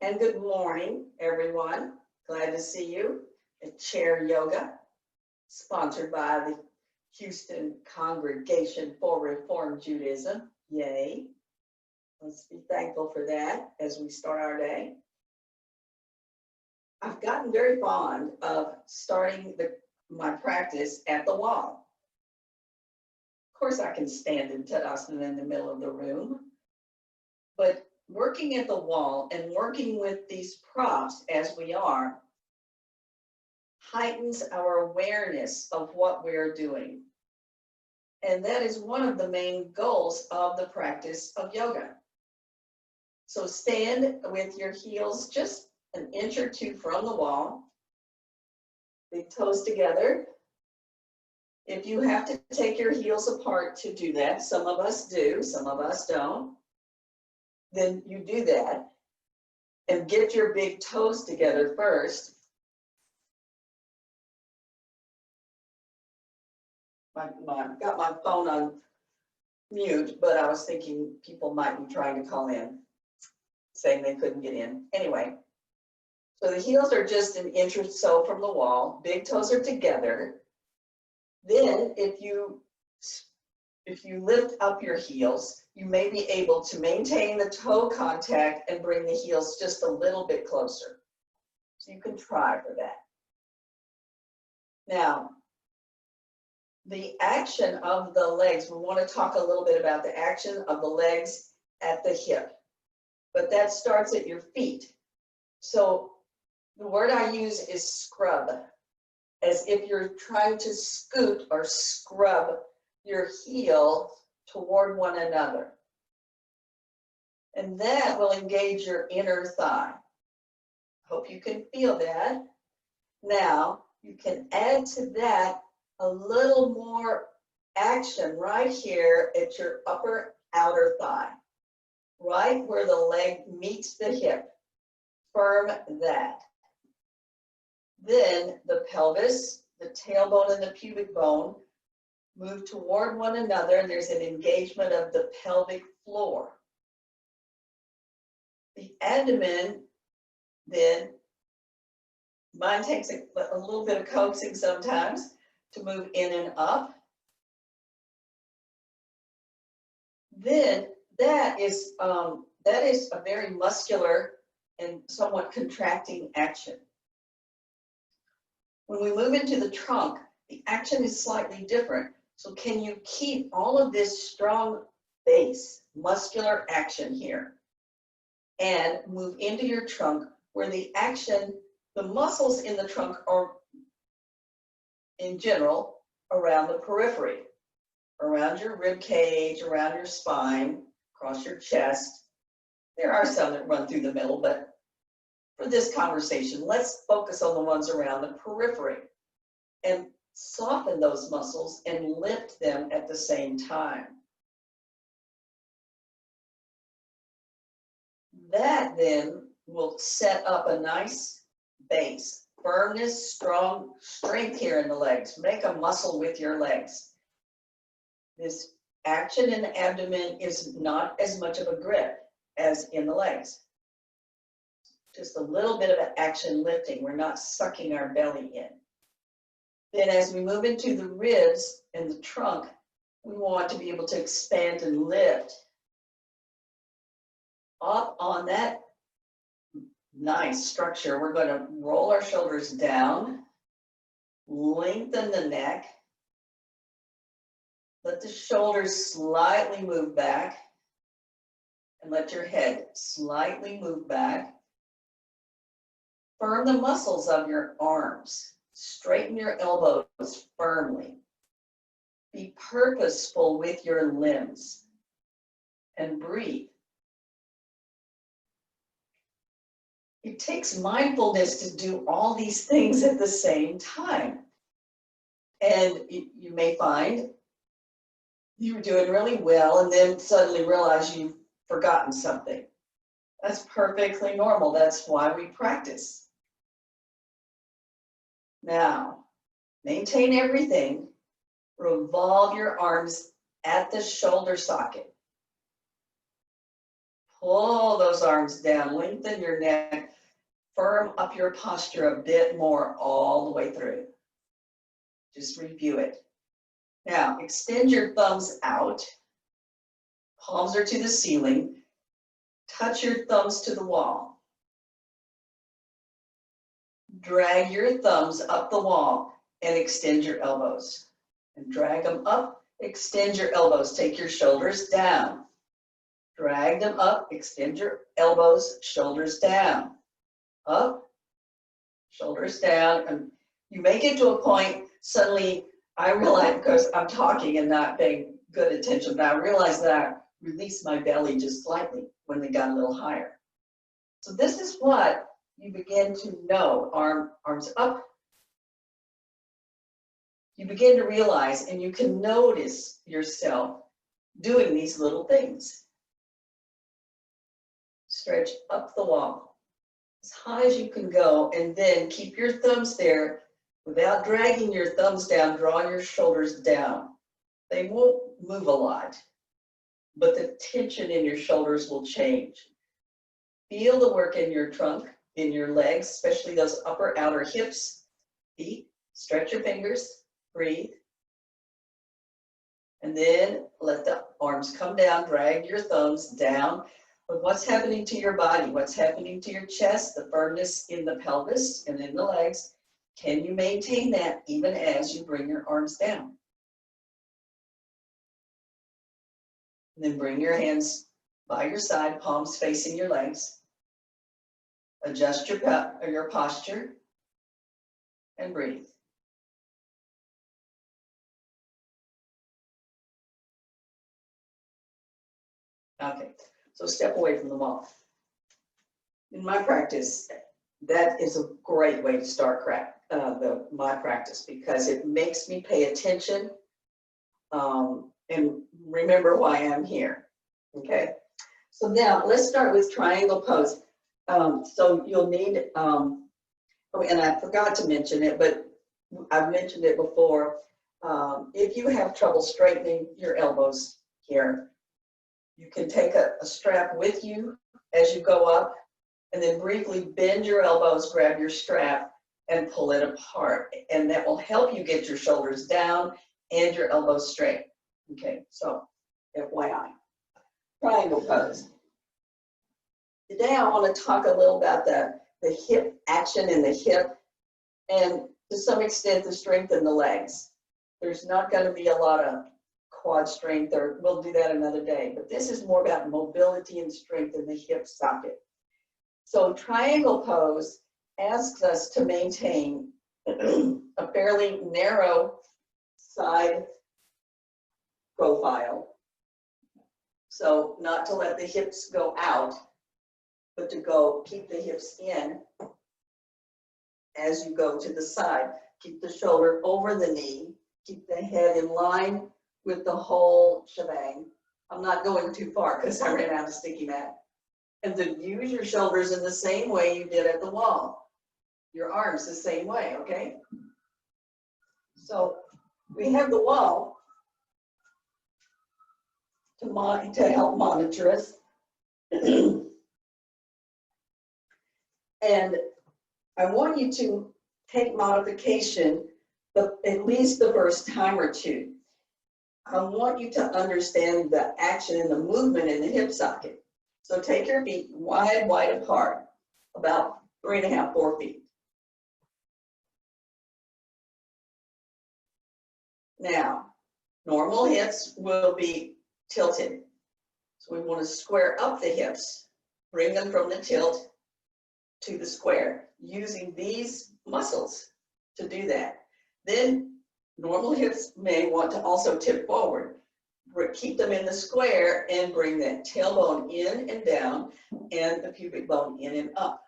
And good morning, everyone. Glad to see you at Chair Yoga, sponsored by the Houston Congregation for Reform Judaism. Yay. Let's be thankful for that as we start our day. I've gotten very fond of starting my practice at the wall. Of course, I can stand in Tadasana in the middle of the room, but working at the wall and working with these props as we are heightens our awareness of what we're doing. And that is one of the main goals of the practice of yoga. So stand with your heels just an inch or two from the wall, big toes together. If you have to take your heels apart to do that, some of us do, some of us don't, then you do that and get your big toes together first. I've got my phone on mute, but I was thinking people might be trying to call in, saying they couldn't get in. Anyway, so the heels are just an inch or so from the wall, big toes are together. Then if you lift up your heels, you may be able to maintain the toe contact and bring the heels just a little bit closer. So you can try for that. Now, the action of the legs, we want to talk a little bit about the action of the legs at the hip, but that starts at your feet. So the word I use is scrub, as if you're trying to scoot or scrub your heel toward one another. And that will engage your inner thigh. Hope you can feel that. Now, you can add to that a little more action right here at your upper outer thigh, right where the leg meets the hip. Firm that. Then the pelvis, the tailbone, and the pubic bone move toward one another, and there's an engagement of the pelvic floor. The abdomen, then, mine takes a little bit of coaxing sometimes to move in and up. Then that is a very muscular and somewhat contracting action. When we move into the trunk, the action is slightly different. So can you keep all of this strong base, muscular action here, and move into your trunk where the action, the muscles in the trunk are, in general, around the periphery, around your rib cage, around your spine, across your chest. There are some that run through the middle, but for this conversation, let's focus on the ones around the periphery and soften those muscles and lift them at the same time. That then will set up a nice base. Firmness, strength here in the legs. Make a muscle with your legs. This action in the abdomen is not as much of a grip as in the legs. Just a little bit of an action lifting. We're not sucking our belly in. Then as we move into the ribs and the trunk, we want to be able to expand and lift up on that nice structure. We're going to roll our shoulders down, lengthen the neck, let the shoulders slightly move back, and let your head slightly move back. Firm the muscles of your arms. Straighten your elbows firmly. Be purposeful with your limbs and breathe. It takes mindfulness to do all these things at the same time. And you may find you're doing really well and then suddenly realize you've forgotten something. That's perfectly normal. That's why we practice. Now, maintain everything. Revolve your arms at the shoulder socket. Pull those arms down, lengthen your neck, firm up your posture a bit more all the way through. Just review it. Now, extend your thumbs out. Palms are to the ceiling. Touch your thumbs to the wall. Drag your thumbs up the wall and extend your elbows. And drag them up, extend your elbows. Take your shoulders down. Drag them up, extend your elbows, shoulders down. Up, shoulders down. And you may get to a point, suddenly I realize, because I'm talking and not paying good attention, but I realize that I release my belly just slightly when they got a little higher. So this is what you begin to know, arms up. You begin to realize, and you can notice yourself doing these little things. Stretch up the wall as high as you can go, and then keep your thumbs there without dragging your thumbs down. Draw your shoulders down. They won't move a lot, but the tension in your shoulders will change. Feel the work in your trunk, in your legs, especially those upper outer hips, feet. Stretch your fingers, breathe. And then let the arms come down, drag your thumbs down. But what's happening to your body? What's happening to your chest, the firmness in the pelvis and in the legs? Can you maintain that even as you bring your arms down? And then bring your hands by your side, palms facing your legs. Adjust your posture and breathe. Okay, so step away from the wall. In my practice, that is a great way to start my practice, because it makes me pay attention and remember why I'm here. Okay, so now let's start with triangle pose. So you'll need, oh, and I forgot to mention it, but I've mentioned it before. If you have trouble straightening your elbows here, you can take a strap with you as you go up, and then briefly bend your elbows, grab your strap, and pull it apart. And that will help you get your shoulders down and your elbows straight. Okay, so FYI. Triangle pose. Today I want to talk a little about the hip action in the hip, and to some extent the strength in the legs. There's not going to be a lot of quad strength, or we'll do that another day, but this is more about mobility and strength in the hip socket. So triangle pose asks us to maintain a fairly narrow side profile. So not to let the hips go out, but to keep the hips in as you go to the side. Keep the shoulder over the knee, keep the head in line with the whole shebang. I'm not going too far because I ran out of sticky mat. And then use your shoulders in the same way you did at the wall. Your arms the same way, okay? So we have the wall to help monitor us. And I want you to take modification, but at least the first time or two. I want you to understand the action and the movement in the hip socket. So take your feet wide apart, about 3.5, 4 feet. Now, normal hips will be tilted. So we want to square up the hips, bring them from the tilt to the square, using these muscles to do that. Then normal hips may want to also tip forward. Keep them in the square and bring that tailbone in and down and the pubic bone in and up.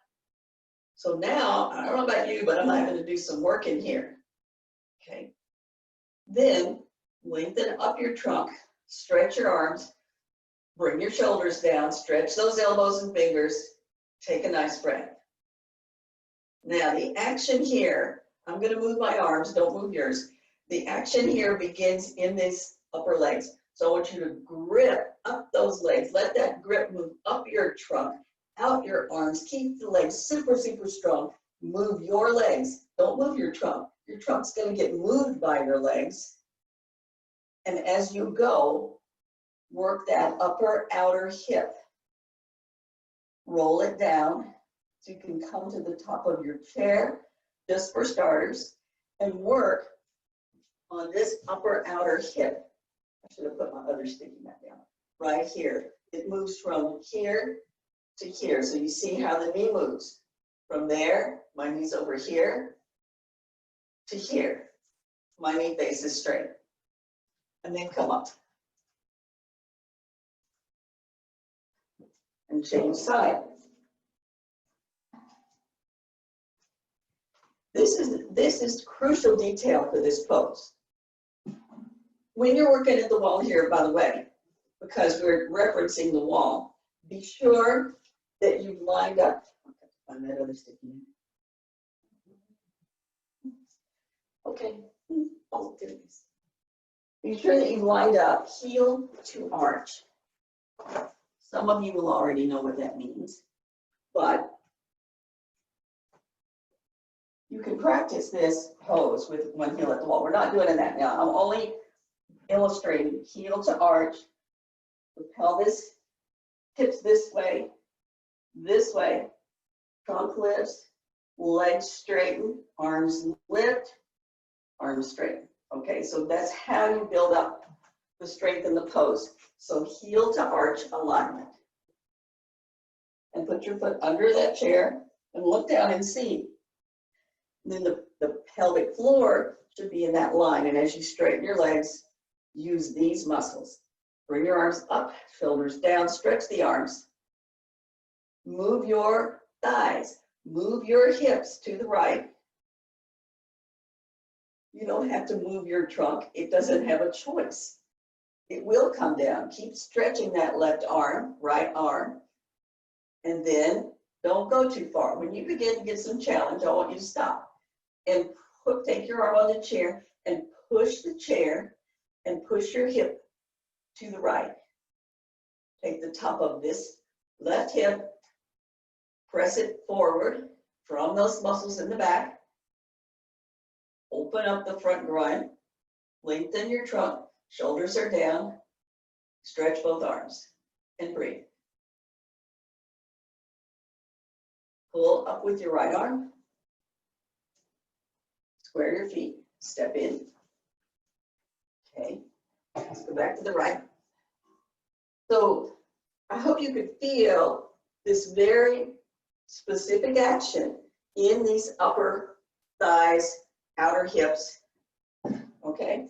So now, I don't know about you, but I'm having to do some work in here. Okay. Then lengthen up your trunk, stretch your arms, bring your shoulders down, stretch those elbows and fingers, take a nice breath. Now the action here, I'm going to move my arms, don't move yours. The action here begins in these upper legs. So I want you to grip up those legs. Let that grip move up your trunk, out your arms. Keep the legs super, super strong. Move your legs. Don't move your trunk. Your trunk's going to get moved by your legs. And as you go, work that upper outer hip. Roll it down so you can come to the top of your chair, just for starters, and work on this upper outer hip. I should have put my other sticky mat down. Right here. It moves from here to here. So you see how the knee moves. From there, my knee's over here to here. My knee base is straight. And then come up. And change side. This is crucial detail for this pose. When you're working at the wall here, by the way, because we're referencing the wall, be sure that you've lined up. Find that other sticky. Okay. Oh, goodness. Be sure that you've lined up heel to arch. Some of you will already know what that means, but you can practice this pose with one heel at the wall. We're not doing that now. I'm only illustrating heel to arch, the pelvis hips this way, trunk lifts, legs straighten, arms lift, arms straighten. Okay, so that's how you build up the strength in the pose. So heel to arch alignment. And put your foot under that chair and look down and see. And then the pelvic floor should be in that line. And as you straighten your legs, use these muscles. Bring your arms up, shoulders down, stretch the arms. Move your thighs, move your hips to the right. You don't have to move your trunk. It doesn't have a choice. It will come down. Keep stretching that left arm, right arm. And then don't go too far. When you begin to get some challenge, I want you to stop. And take your arm on the chair and push the chair and push your hip to the right. Take the top of this left hip, press it forward from those muscles in the back. Open up the front groin, lengthen your trunk, shoulders are down, stretch both arms, and breathe. Pull up with your right arm, square your feet, step in. Okay, let's go back to the right. So I hope you could feel this very specific action in these upper thighs, outer hips. Okay,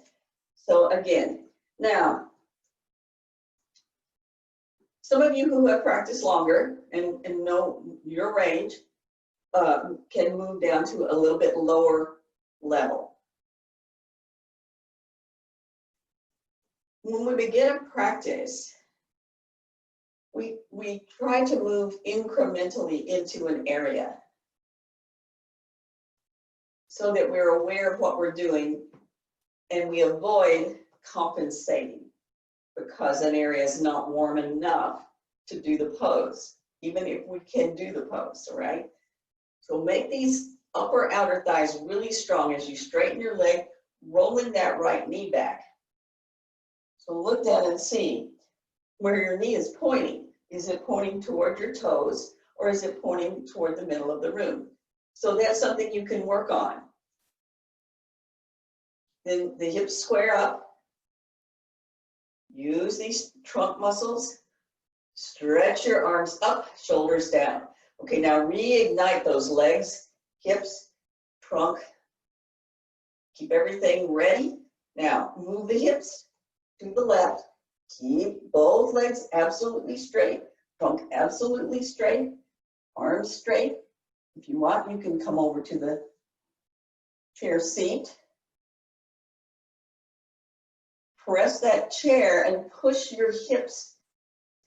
so again, now, some of you who have practiced longer and know your range can move down to a little bit lower level. When we begin a practice, we try to move incrementally into an area so that we're aware of what we're doing and we avoid compensating because an area is not warm enough to do the pose, even if we can do the pose, all right? So make these upper outer thighs really strong as you straighten your leg, rolling that right knee back. So look down and see where your knee is pointing. Is it pointing toward your toes or is it pointing toward the middle of the room? So that's something you can work on. Then the hips square up. Use these trunk muscles. Stretch your arms up, shoulders down. Okay, now reignite those legs, hips, trunk. Keep everything ready. Now move the hips to the left. Keep both legs absolutely straight, trunk absolutely straight, arms straight. If you want, you can come over to the chair seat. Press that chair and push your hips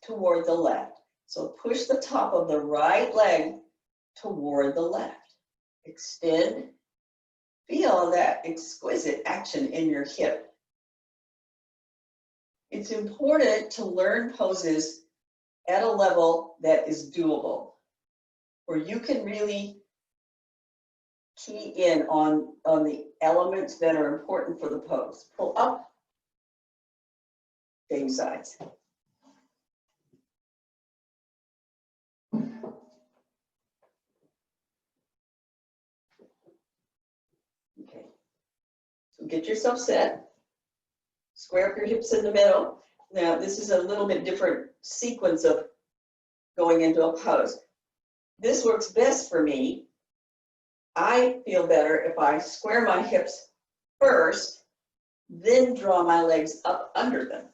toward the left. So push the top of the right leg toward the left. Extend. Feel that exquisite action in your hip. It's important to learn poses at a level that is doable, where you can really key in on the elements that are important for the pose. Pull up, same sides. Okay, so get yourself set. Square up your hips in the middle. Now, this is a little bit different sequence of going into a pose. This works best for me. I feel better if I square my hips first, then draw my legs up under them.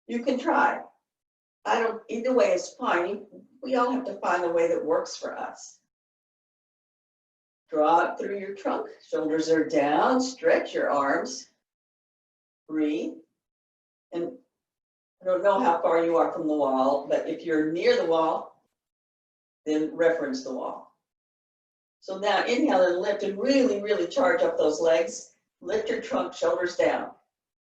You can try. Either way is fine. We all have to find a way that works for us. Draw up through your trunk. Shoulders are down. Stretch your arms. Breathe. And I don't know how far you are from the wall, but if you're near the wall, then reference the wall. So now inhale and lift and really, really charge up those legs. Lift your trunk, shoulders down.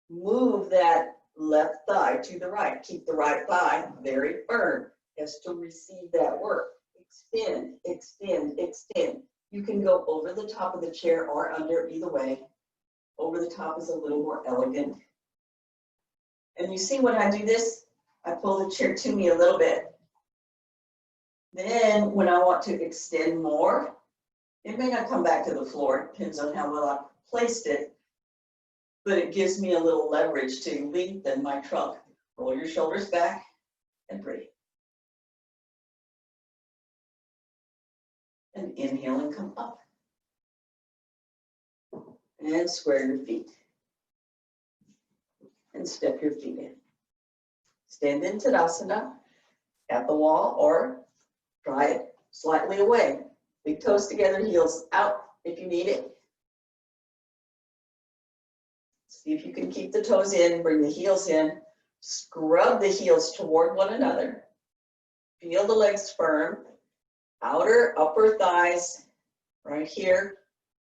Move that left thigh to the right. Keep the right thigh very firm as to receive that work. Extend, extend, extend. You can go over the top of the chair or under, either way. Over the top is a little more elegant. And you see when I do this, I pull the chair to me a little bit. Then when I want to extend more, it may not come back to the floor, it depends on how well I placed it, but it gives me a little leverage to lengthen my trunk. Roll your shoulders back and breathe. And inhale and come up. And square your feet. And step your feet in. Stand in Tadasana at the wall or try it slightly away. Big toes together, heels out if you need it. See if you can keep the toes in, bring the heels in. Scrub the heels toward one another. Feel the legs firm. Outer, upper thighs right here,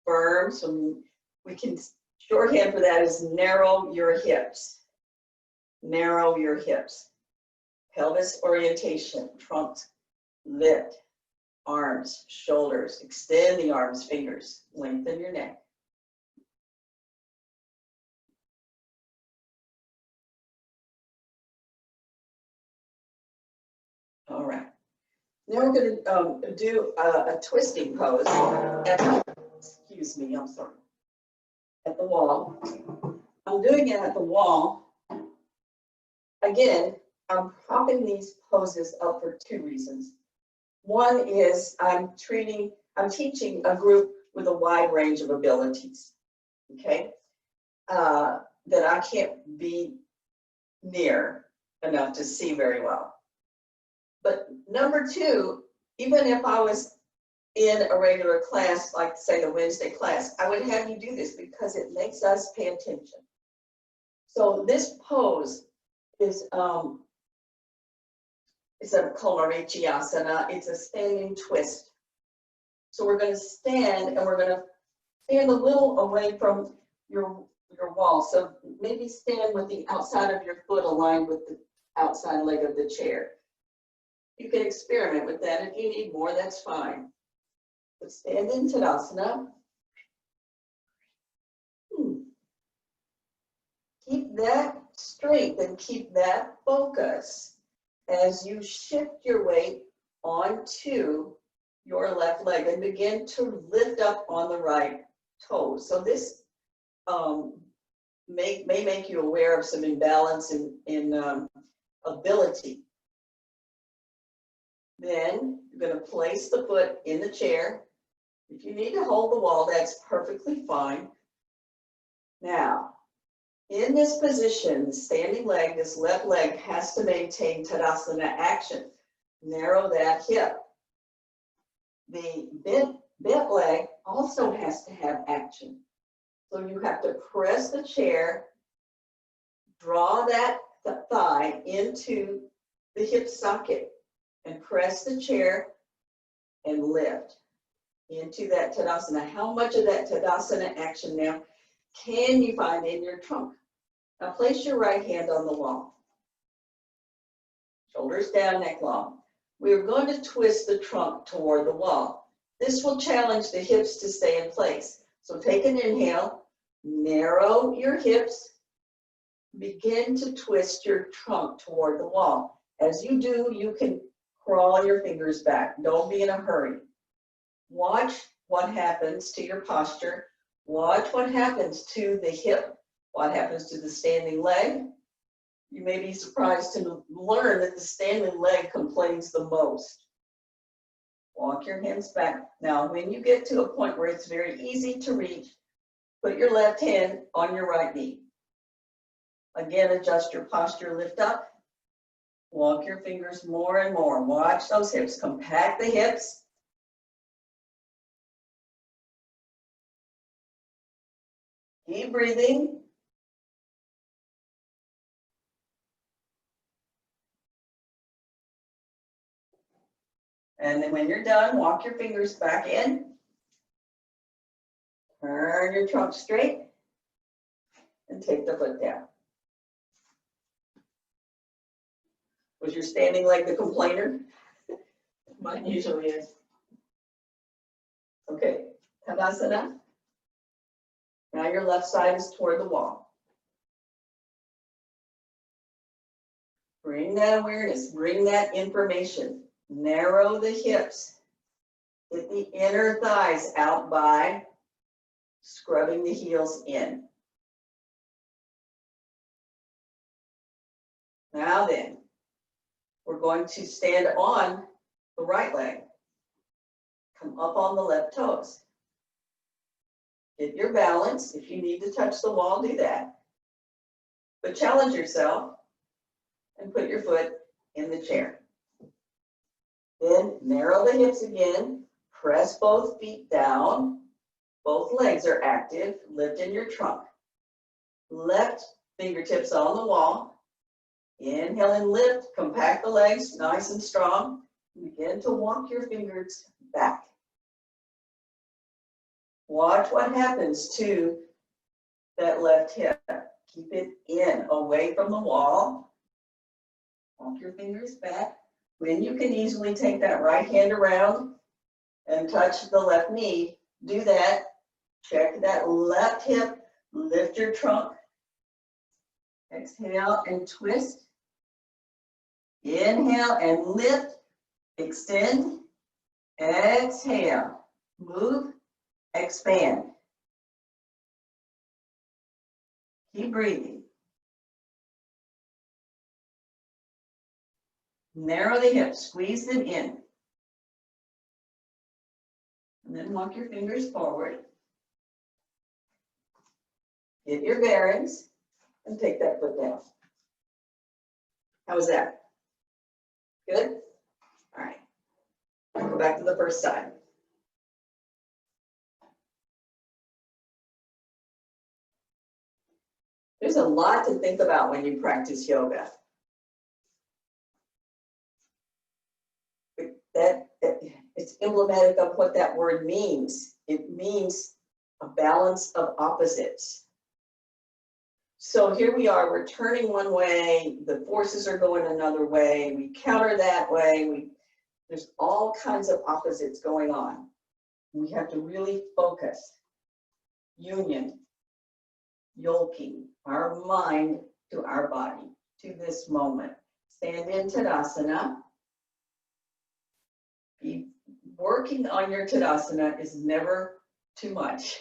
firm. So we can, shorthand for that is narrow your hips. Narrow your hips. Pelvis orientation, trunk, lift, arms, shoulders, extend the arms, fingers, lengthen your neck. All right. Now we're going to do a twisting pose. Excuse me, I'm sorry. At the wall. I'm doing it at the wall. Again, I'm propping these poses up for two reasons. One is I'm teaching a group with a wide range of abilities, okay, that I can't be near enough to see very well. But number two, even if I was in a regular class, like say the Wednesday class, I would have you do this because it makes us pay attention. So this pose is it's a Complementary. It's a standing twist. So we're going to stand and we're going to stand a little away from your wall. So maybe stand with the outside of your foot aligned with the outside leg of the chair. You can experiment with that. If you need more, that's fine. But stand in Tadasana. Keep that strength and keep that focus as you shift your weight onto your left leg and begin to lift up on the right toe. So this may make you aware of some imbalance in ability. Then you're going to place the foot in the chair. If you need to hold the wall, that's perfectly fine. Now, in this position, the standing leg, this left leg has to maintain Tadasana action. Narrow that hip. The bent leg also has to have action. So you have to press the chair, draw that thigh into the hip socket, and press the chair and lift into that Tadasana. How much of that Tadasana action now can you find in your trunk? Now place your right hand on the wall. Shoulders down, neck long. We're going to twist the trunk toward the wall. This will challenge the hips to stay in place. So take an inhale, narrow your hips, begin to twist your trunk toward the wall. As you do, you can crawl your fingers back. Don't be in a hurry. Watch what happens to your posture. Watch what happens to the hip, what happens to the standing leg. You may be surprised to learn that the standing leg complains the most. Walk your hands back. Now, when you get to a point where it's very easy to reach, put your left hand on your right knee. Again, adjust your posture, lift up. Walk your fingers more and more. Watch those hips. Compact the hips. Keep breathing. And then when you're done, walk your fingers back in. Turn your trunk straight and take the foot down. Was your standing leg the complainer? Mine usually is. Okay, Tadasana. Now your left side is toward the wall. Bring that awareness, bring that information. Narrow the hips. Get the inner thighs out by scrubbing the heels in. Now then, we're going to stand on the right leg. Come up on the left toes. Get your balance. If you need to touch the wall, do that. But challenge yourself and put your foot in the chair. Then narrow the hips again. Press both feet down. Both legs are active. Lift in your trunk. Left fingertips on the wall. Inhale and lift. Compact the legs nice and strong. Begin to walk your fingers back. Watch what happens to that left hip. Keep it in, away from the wall. Walk your fingers back. When you can easily take that right hand around and touch the left knee, do that. Check that left hip. Lift your trunk. Exhale and twist. Inhale and lift. Extend. Exhale. Move. Expand. Keep breathing. Narrow the hips, squeeze them in. And then walk your fingers forward. Get your bearings and take that foot down. How was that? Good? All right. Go back to the first side. There's a lot to think about when you practice yoga. It's emblematic of what that word means. It means a balance of opposites. So here we are, we're turning one way, the forces are going another way, we counter that way, there's all kinds of opposites going on. We have to really focus. Union, yoking, our mind to our body, to this moment. Stand in Tadasana. Be working on your Tadasana is never too much.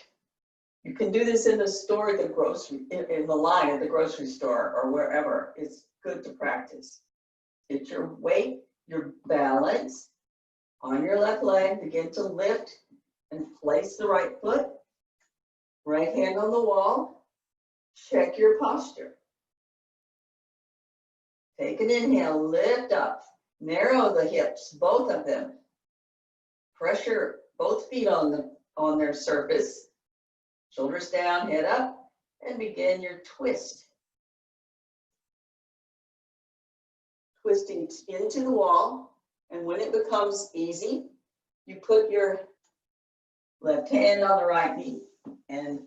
You can do this in the store at the grocery, in the line at the grocery store or wherever. It's good to practice. Get your weight, your balance on your left leg. Begin to lift and place the right foot. Right hand on the wall. Check your posture. Take an inhale, lift up. Narrow the hips, both of them. Pressure both feet on their surface. Shoulders down, head up, and begin your twist. Twisting into the wall, and when it becomes easy, you put your left hand on the right knee and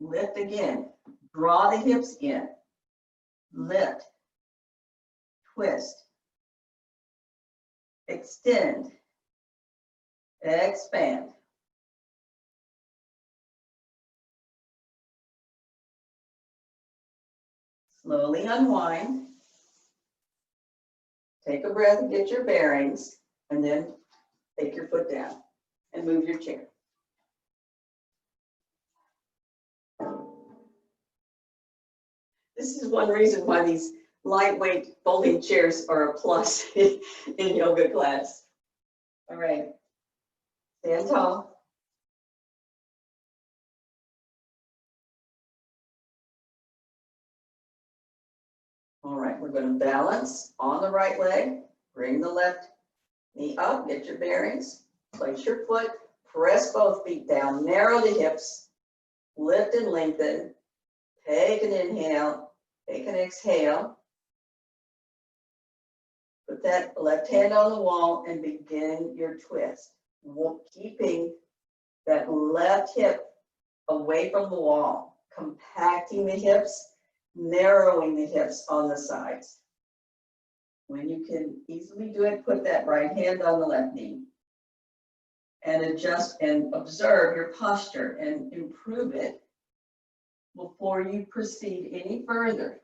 lift again. Draw the hips in, lift, twist, extend, expand. Slowly unwind. Take a breath and get your bearings, and then take your foot down and move your chair. This is one reason why these lightweight folding chairs are a plus in yoga class. All right, stand tall. All right, we're going to balance on the right leg. Bring the left knee up, get your bearings, place your foot, press both feet down, narrow the hips, lift and lengthen. Take an inhale, take an exhale. Put that left hand on the wall and begin your twist. Keeping that left hip away from the wall, compacting the hips, narrowing the hips on the sides. When you can easily do it, put that right hand on the left knee and adjust and observe your posture and improve it before you proceed any further.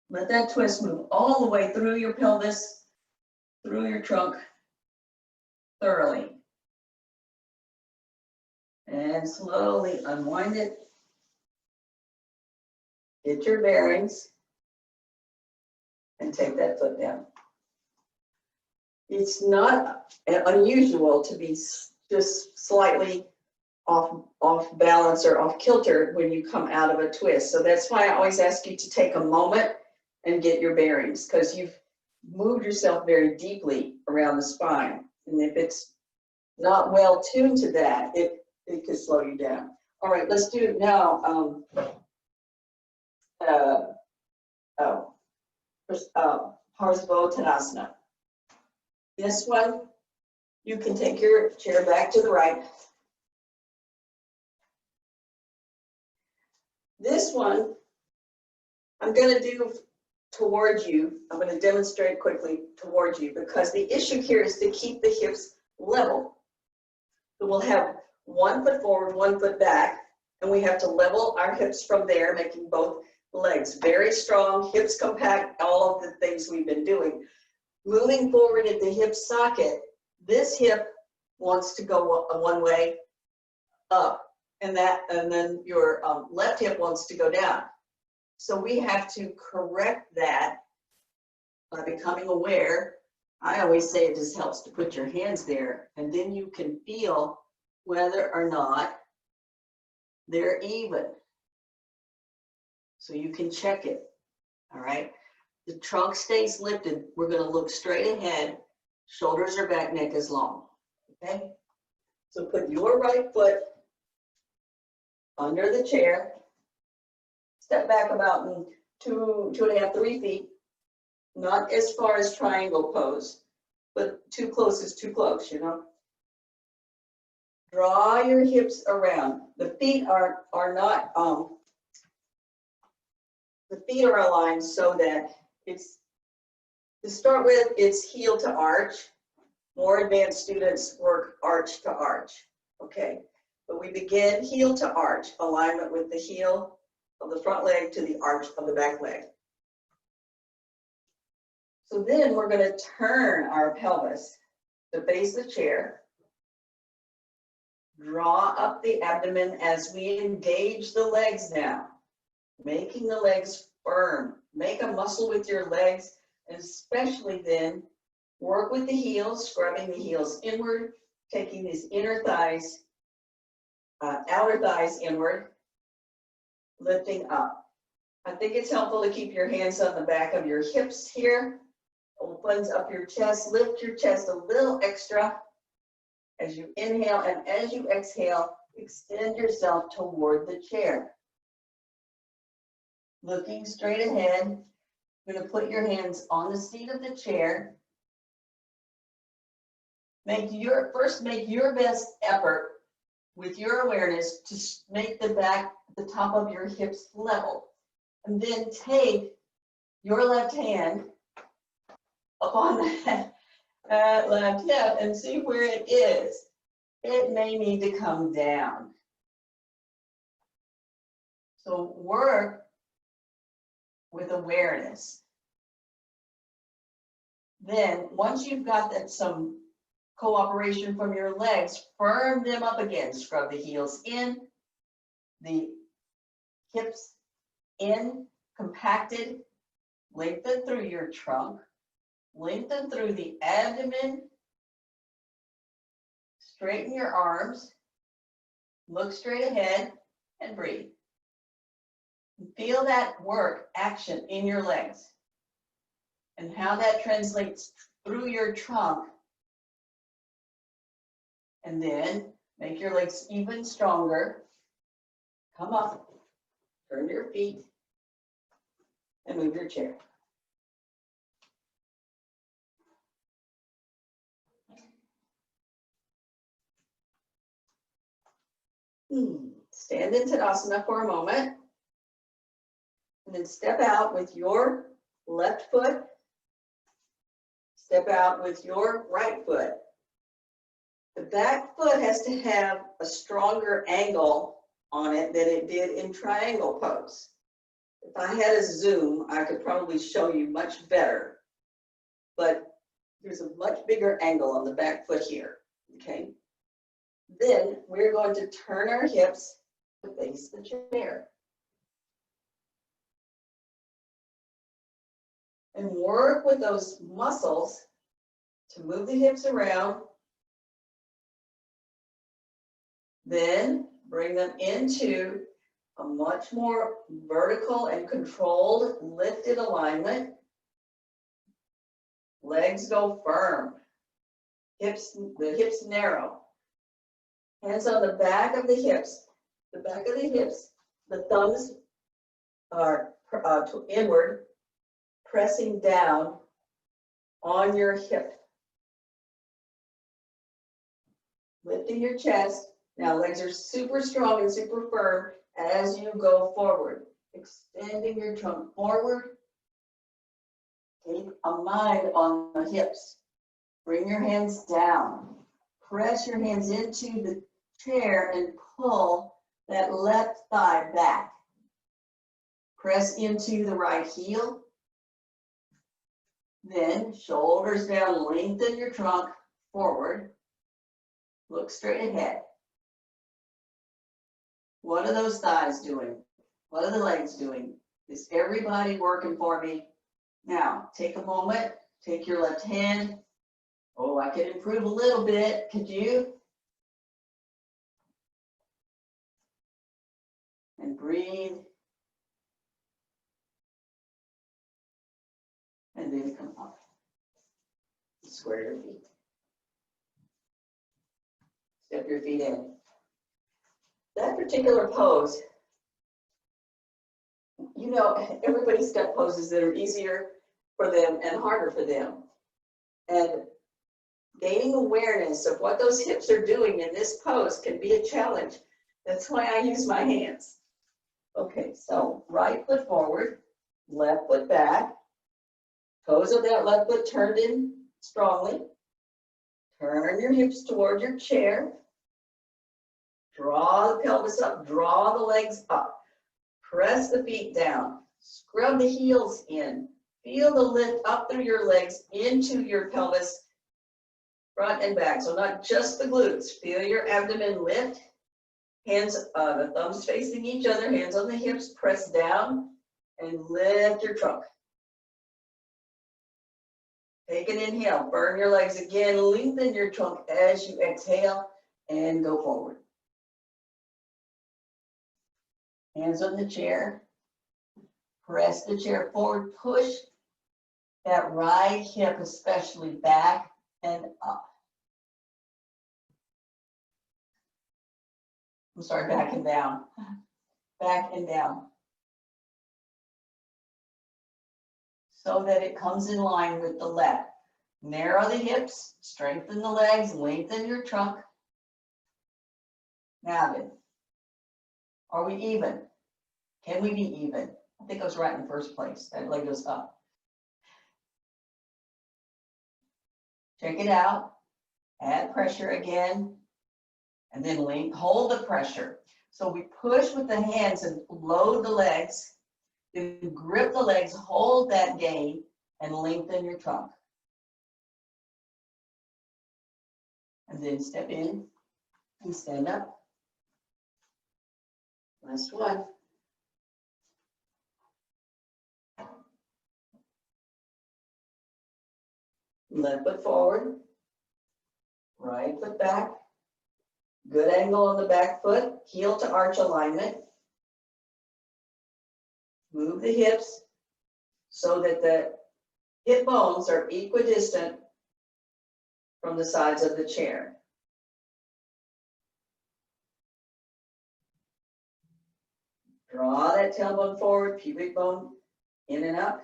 Let that twist move all the way through your pelvis, through your trunk, thoroughly. And slowly unwind it. Get your bearings and take that foot down. It's not unusual to be just slightly off balance or off kilter when you come out of a twist. So that's why I always ask you to take a moment and get your bearings, because you've moved yourself very deeply around the spine. And if it's not well tuned to that, it could slow you down. All right, let's do it now. Parsva Tadasana. This one, you can take your chair back to the right. This one, I'm going to do towards you. I'm going to demonstrate quickly towards you, because the issue here is to keep the hips level. So we'll have 1 foot forward, 1 foot back, and we have to level our hips from there, making both legs very strong, hips compact, all of the things we've been doing. Moving forward at the hip socket, this hip wants to go one way up, and then your left hip wants to go down. So we have to correct that by becoming aware. I always say it just helps to put your hands there, and then you can feel whether or not they're even. So you can check it, all right? The trunk stays lifted. We're going to look straight ahead. Shoulders are back, neck is long, okay? So put your right foot under the chair. Step back about 2.5, 3 feet. Not as far as triangle pose, but too close is too close, you know? Draw your hips around. The feet are not, the feet are aligned so that it's, to start with, it's heel to arch. More advanced students work arch to arch, okay? But we begin heel to arch, alignment with the heel of the front leg to the arch of the back leg. So then we're going to turn our pelvis to face the chair. Draw up the abdomen as we engage the legs now, making the legs firm. Make a muscle with your legs, and especially then work with the heels, scrubbing the heels inward, taking these inner thighs, outer thighs inward, lifting up. I think it's helpful to keep your hands on the back of your hips here. Opens up your chest, lift your chest a little extra as you inhale, and as you exhale, extend yourself toward the chair. Looking straight ahead, you're going to put your hands on the seat of the chair. make your best effort with your awareness to make the top of your hips level. And then take your left hand up on that left hip and see where it is. It may need to come down. So work with awareness. Then once you've got that some cooperation from your legs, firm them up again. Scrub the heels in, the hips in, compacted. Lengthen through your trunk. Lengthen through the abdomen. Straighten your arms. Look straight ahead and breathe. Feel that work, action in your legs and how that translates through your trunk. And then make your legs even stronger. Come up, turn your feet, and move your chair. Stand in Tadasana for a moment. And then step out with your left foot. Step out with your right foot. The back foot has to have a stronger angle on it than it did in triangle pose. If I had a zoom, I could probably show you much better. But there's a much bigger angle on the back foot here, okay? Then we're going to turn our hips to face the chair. And work with those muscles to move the hips around. Then bring them into a much more vertical and controlled lifted alignment. Legs go firm. The hips narrow. Hands on the back of the hips. The back of the hips. The thumbs are inward, pressing down on your hip. Lifting your chest. Now legs are super strong and super firm as you go forward. Extending your trunk forward. Take a mind on the hips. Bring your hands down. Press your hands into the chair and pull that left thigh back. Press into the right heel. Then shoulders down, lengthen your trunk forward. Look straight ahead. What are those thighs doing? What are the legs doing? Is everybody working for me? Now, take a moment, take your left hand. Oh, I could improve a little bit. Could you? And breathe. And then come up. Square your feet. Step your feet in. That particular pose, you know, everybody's got poses that are easier for them and harder for them. And gaining awareness of what those hips are doing in this pose can be a challenge. That's why I use my hands. Okay, so right foot forward, left foot back, toes of that left foot turned in strongly. Turn your hips toward your chair. Draw the pelvis up, draw the legs up. Press the feet down. Scrub the heels in. Feel the lift up through your legs into your pelvis, front and back. So not just the glutes. Feel your abdomen lift. Hands, the thumbs facing each other, hands on the hips, press down and lift your trunk. Take an inhale, burn your legs again, lengthen your trunk as you exhale and go forward. Hands on the chair, press the chair forward, push that right hip especially back and up. I'm sorry, back and down. Back and down. So that it comes in line with the left. Narrow the hips, strengthen the legs, lengthen your trunk. Now then, are we even? Can we be even? I think I was right in the first place. That leg goes up. Check it out. Add pressure again. And then hold the pressure. So we push with the hands and load the legs. Then grip the legs, hold that gain, and lengthen your trunk. And then step in and stand up. Last one. Left foot forward, right foot back. Good angle on the back foot, heel to arch alignment. Move the hips so that the hip bones are equidistant from the sides of the chair. Draw that tailbone forward, pubic bone in and up.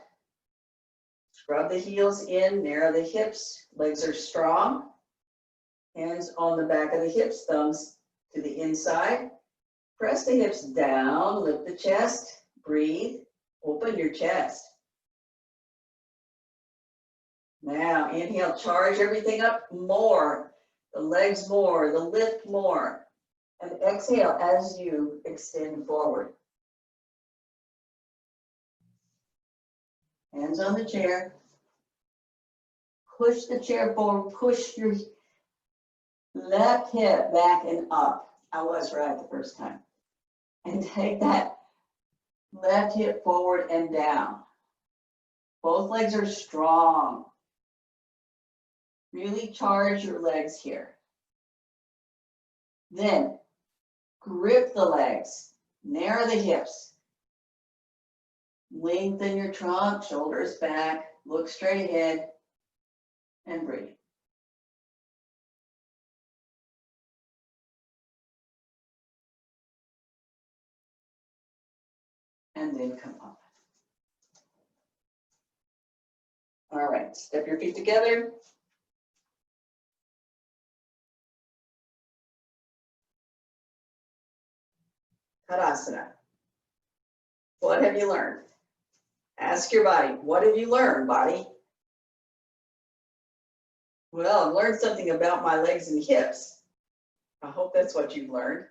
Scrub the heels in, narrow the hips, legs are strong. Hands on the back of the hips, thumbs to the inside. Press the hips down, lift the chest, breathe, open your chest. Now, inhale, charge everything up more, the legs more, the lift more. And exhale as you extend forward. Hands on the chair. Push the chair forward, push your left hip back and up. I was right the first time. And take that left hip forward and down. Both legs are strong. Really charge your legs here. Then grip the legs, narrow the hips. Lengthen your trunk, shoulders back, look straight ahead, and breathe. And then come up. All right, step your feet together. Tadasana. What have you learned? Ask your body, what have you learned, body? Well, I've learned something about my legs and hips. I hope that's what you've learned.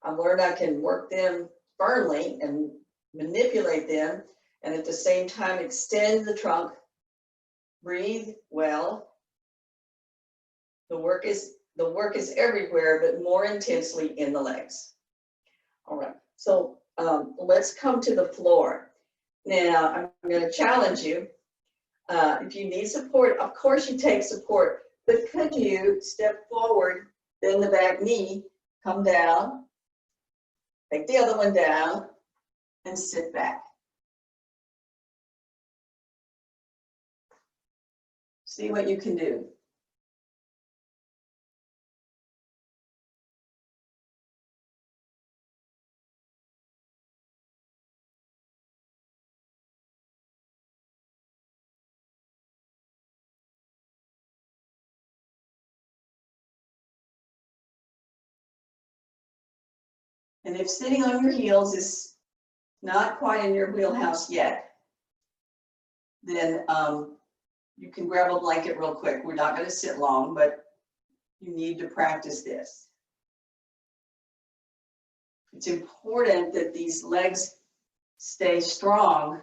I've learned I can work them firmly and manipulate them, and at the same time extend the trunk. Breathe well. The work is everywhere, but more intensely in the legs. All right, so let's come to the floor. Now, I'm going to challenge you. If you need support, of course you take support, but could you step forward, bend the back knee, come down, take the other one down, and sit back. See what you can do. And if sitting on your heels is not quite in your wheelhouse yet, then you can grab a blanket real quick. We're not going to sit long, but you need to practice this. It's important that these legs stay strong,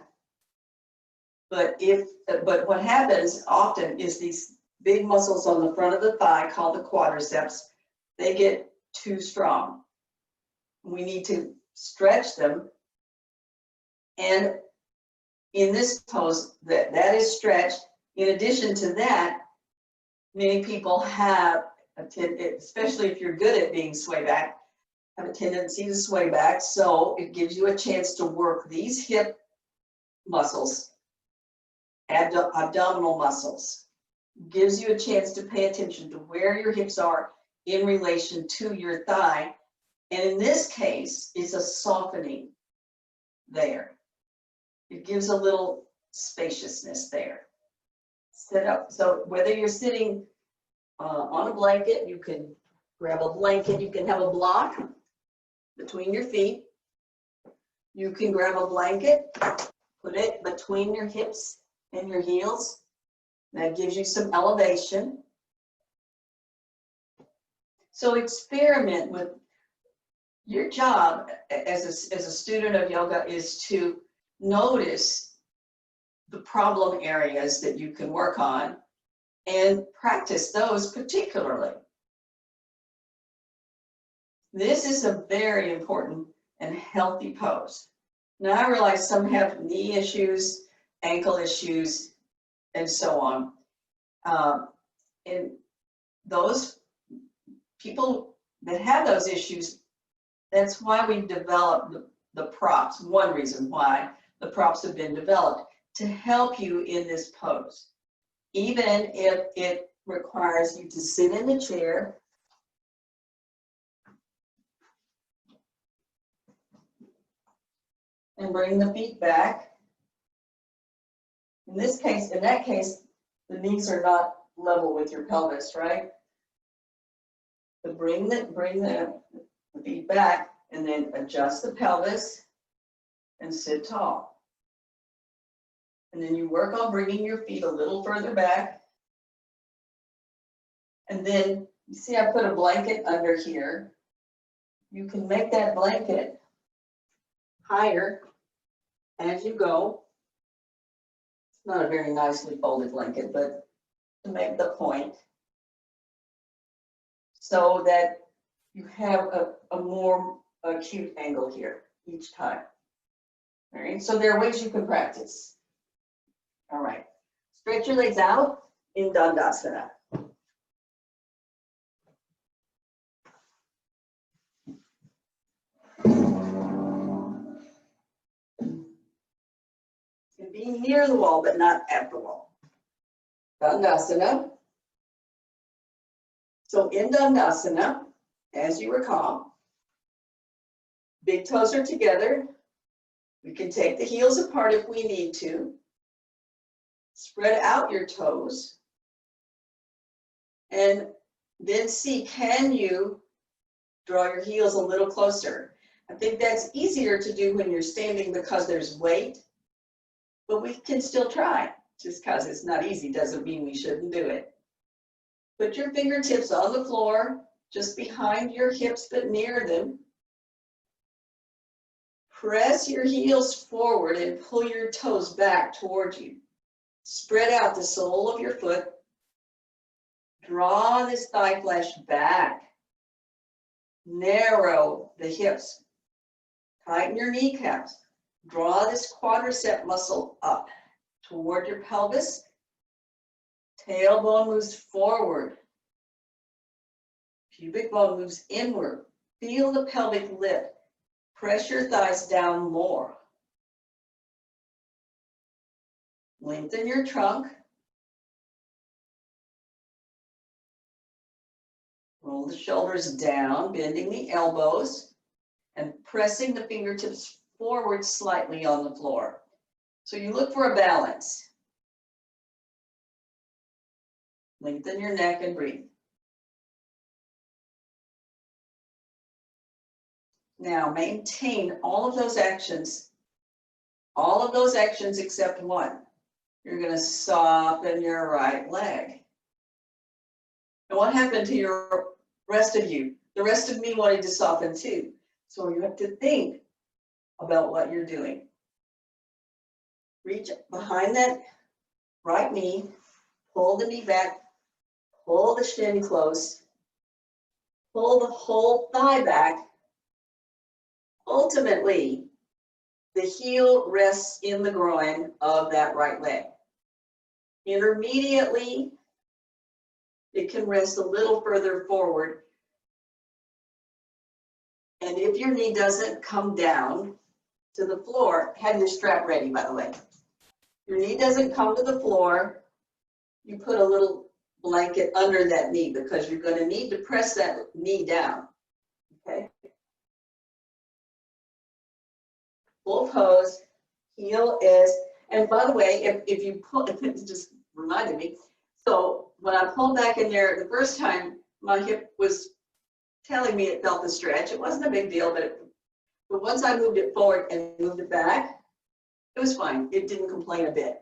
but what happens often is these big muscles on the front of the thigh, called the quadriceps, they get too strong. We need to stretch them, and in this pose, that is stretched. In addition to that, many people have, especially if you're good at being sway back, have a tendency to sway back. So it gives you a chance to work these hip muscles, abdominal muscles. Gives you a chance to pay attention to where your hips are in relation to your thigh. And in this case, it's a softening there. It gives a little spaciousness there. Sit up. So whether you're sitting on a blanket, you can grab a blanket. You can have a block between your feet. You can grab a blanket, put it between your hips and your heels. That gives you some elevation. So experiment with your job as a student of yoga is to notice the problem areas that you can work on and practice those particularly. This is a very important and healthy pose. Now I realize some have knee issues, ankle issues, and so on. And those people that have those issues, that's why we've developed the props. One reason why the props have been developed to help you in this pose. Even if it requires you to sit in the chair and bring the feet back. In that case, the knees are not level with your pelvis, right? But bring the feet back and then adjust the pelvis and sit tall. And then you work on bringing your feet a little further back. And then you see I put a blanket under here. You can make that blanket higher as you go. It's not a very nicely folded blanket, but to make the point, so that you have a more acute angle here each time. All right, so there are ways you can practice. All right, stretch your legs out in Dandasana. And be near the wall, but not at the wall. Dandasana. So in Dandasana, as you recall, big toes are together. We can take the heels apart if we need to. Spread out your toes. And then see, can you draw your heels a little closer? I think that's easier to do when you're standing because there's weight, but we can still try. Just because it's not easy doesn't mean we shouldn't do it. Put your fingertips on the floor, just behind your hips, but near them. Press your heels forward and pull your toes back towards you. Spread out the sole of your foot. Draw this thigh flesh back. Narrow the hips. Tighten your kneecaps. Draw this quadricep muscle up toward your pelvis. Tailbone moves forward. Pubic bone moves inward. Feel the pelvic lift. Press your thighs down more. Lengthen your trunk. Roll the shoulders down, bending the elbows, and pressing the fingertips forward slightly on the floor. So you look for a balance. Lengthen your neck and breathe. Now maintain all of those actions except one. You're going to soften your right leg. And what happened to your rest of you? The rest of me wanted to soften too. So you have to think about what you're doing. Reach behind that right knee, pull the knee back, pull the shin close, pull the whole thigh back. Ultimately, the heel rests in the groin of that right leg. Intermediately, it can rest a little further forward. And if your knee doesn't come down to the floor, have your strap ready, by the way. Your knee doesn't come to the floor, you put a little blanket under that knee because you're going to need to press that knee down. Okay? Full pose, heel is, and by the way, if you pull, just reminded me. So when I pulled back in there the first time, my hip was telling me it felt the stretch. It wasn't a big deal, but once I moved it forward and moved it back, it was fine. It didn't complain a bit.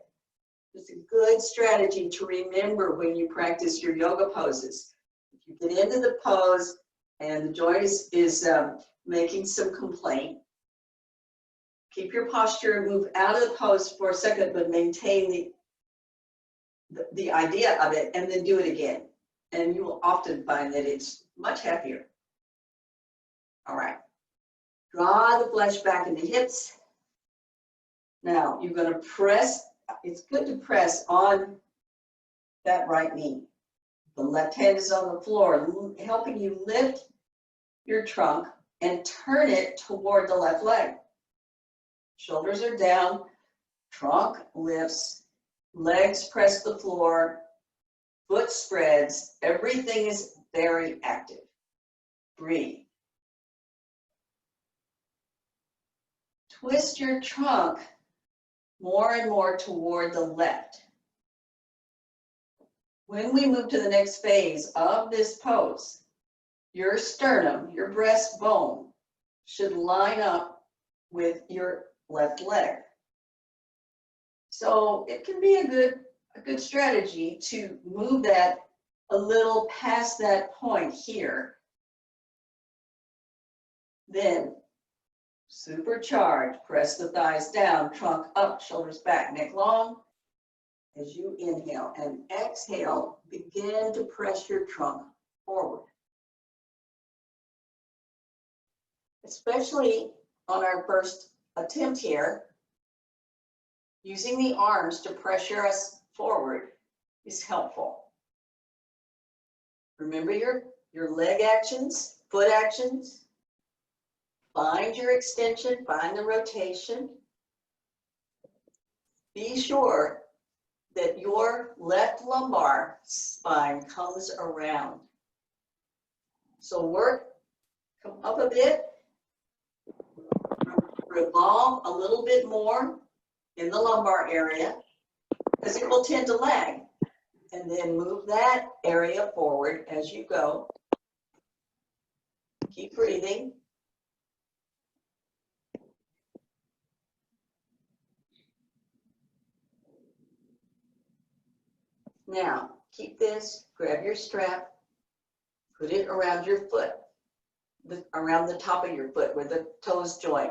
It's a good strategy to remember when you practice your yoga poses. If you get into the pose and the joint is making some complaint, keep your posture and move out of the pose for a second, but maintain the idea of it, and then do it again. And you will often find that it's much happier. All right. Draw the flesh back in the hips. Now you're going to press. It's good to press on that right knee. The left hand is on the floor, helping you lift your trunk and turn it toward the left leg. Shoulders are down, trunk lifts, legs press the floor, foot spreads. Everything is very active. Breathe. Twist your trunk more and more toward the left. When we move to the next phase of this pose, your sternum, your breastbone, should line up with your left leg. So it can be a good strategy to move that a little past that point here. Then supercharge, press the thighs down, trunk up, shoulders back, neck long. As you inhale and exhale, begin to press your trunk forward. Especially on our first attempt here, using the arms to pressure us forward is helpful. Remember your leg actions, foot actions. Find your extension, find the rotation. Be sure that your left lumbar spine comes around. So come up a bit, revolve a little bit more in the lumbar area, because it will tend to lag. And then move that area forward as you go. Keep breathing. Now, keep this, grab your strap, put it around your foot, around the top of your foot where the toes join.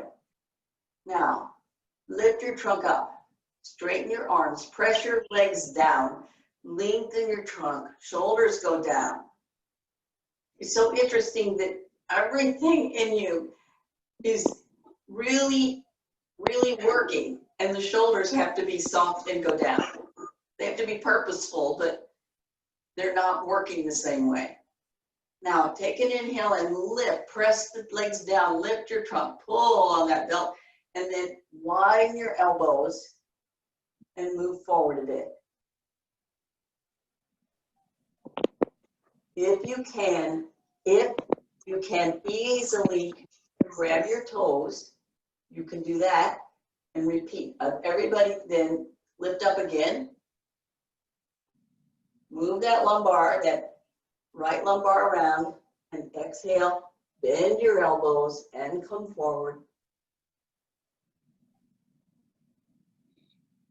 Now, lift your trunk up, straighten your arms, press your legs down, lengthen your trunk, shoulders go down. It's so interesting that everything in you is really, really working, and the shoulders have to be soft and go down. They have to be purposeful, but they're not working the same way. Now, take an inhale and lift, press the legs down, lift your trunk, pull on that belt, and then widen your elbows and move forward a bit. If you can easily grab your toes, you can do that and repeat. Everybody then lift up again. Move that lumbar, that right lumbar around, and exhale, bend your elbows and come forward.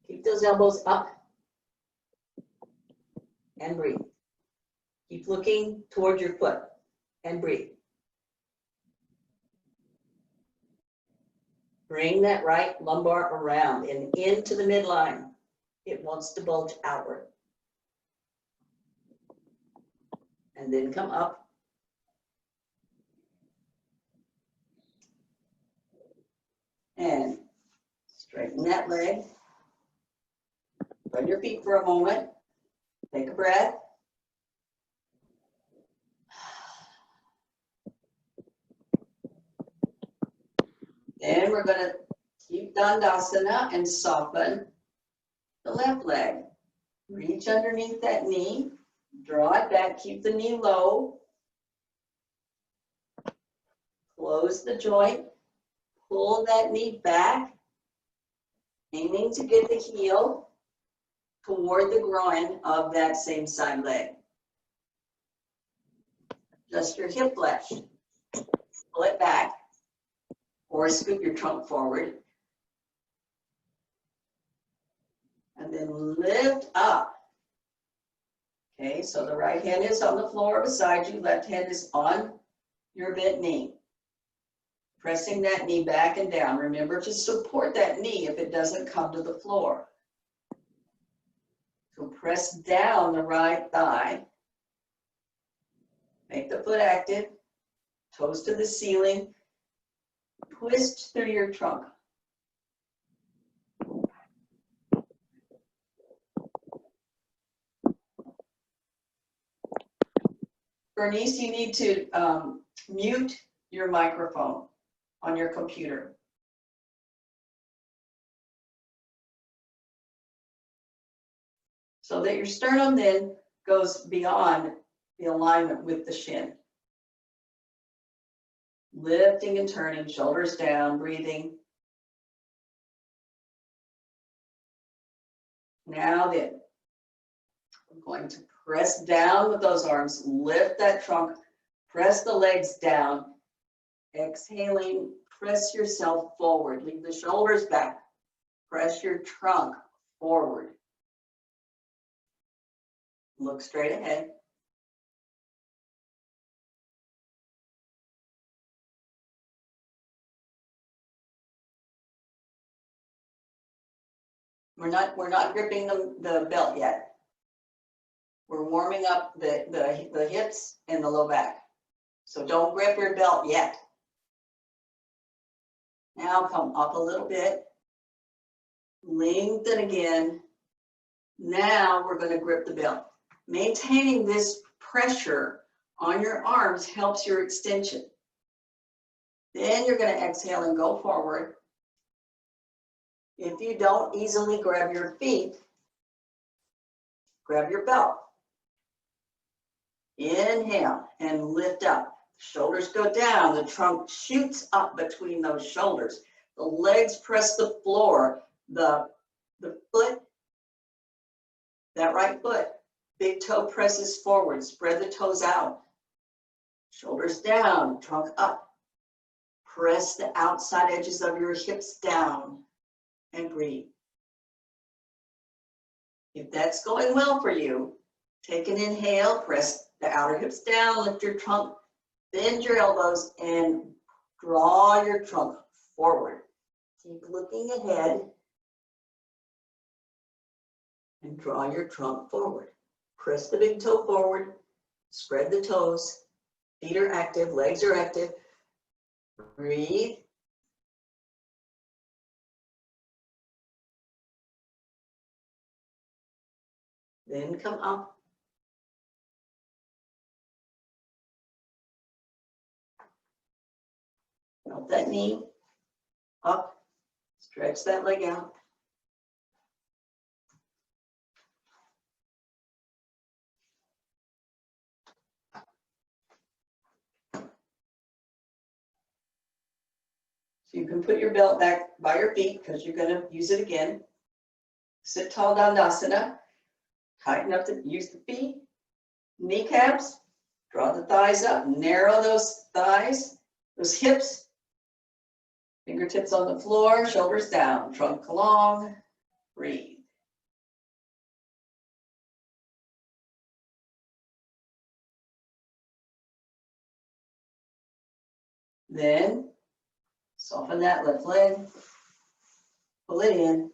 Keep those elbows up and breathe. Keep looking toward your foot and breathe. Bring that right lumbar around and into the midline. It wants to bulge outward. And then come up. And straighten that leg. Run your feet for a moment. Take a breath. Then we're going to keep Tadasana and soften the left leg. Reach underneath that knee. Draw it back, keep the knee low. Close the joint, pull that knee back, aiming to get the heel. toward the groin of that same side leg. Just your hip flex. Pull it back or scoop your trunk forward. And then lift up. Okay, so the right hand is on the floor beside you, left hand is on your bent knee. Pressing that knee back and down. Remember to support that knee if it doesn't come to the floor. So press down the right thigh. Make the foot active. Toes to the ceiling. Twist through your trunk. Bernice, you need to mute your microphone on your computer. So that your sternum then goes beyond the alignment with the shin. Lifting and turning, shoulders down, breathing. Now then, I'm going to press down with those arms, lift that trunk, press the legs down. Exhaling, press yourself forward. Leave the shoulders back. Press your trunk forward. Look straight ahead. We're not gripping the belt yet. We're warming up the hips and the low back. So don't grip your belt yet. Now come up a little bit. Lengthen again. Now we're going to grip the belt. Maintaining this pressure on your arms helps your extension. Then you're going to exhale and go forward. If you don't easily grab your feet, grab your belt. Inhale and lift up. Shoulders go down. The trunk shoots up between those shoulders. The legs press the floor. The foot, that right foot, big toe presses forward. Spread the toes out. Shoulders down, trunk up. Press the outside edges of your hips down and breathe. If that's going well for you, take an inhale, press the outer hips down, lift your trunk, bend your elbows, and draw your trunk forward. Keep looking ahead and draw your trunk forward. Press the big toe forward, spread the toes, feet are active, legs are active. Breathe. Then come up. Melt that knee up, stretch that leg out. So you can put your belt back by your feet because you're going to use it again. Sit tall Tadasana. Tighten up, use the feet, kneecaps, draw the thighs up, narrow those thighs, those hips. Fingertips on the floor, shoulders down, trunk long, breathe. Then soften that left leg, pull it in.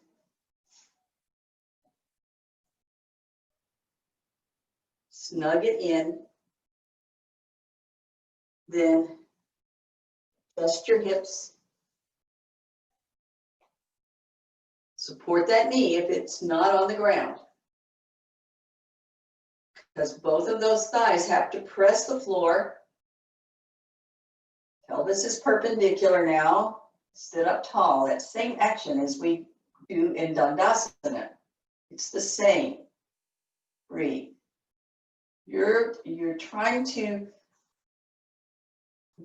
Snug it in. Then adjust your hips. Support that knee if it's not on the ground. Because both of those thighs have to press the floor. Pelvis is perpendicular now. Sit up tall. That same action as we do in Tadasana. It's the same. Breathe. You're trying to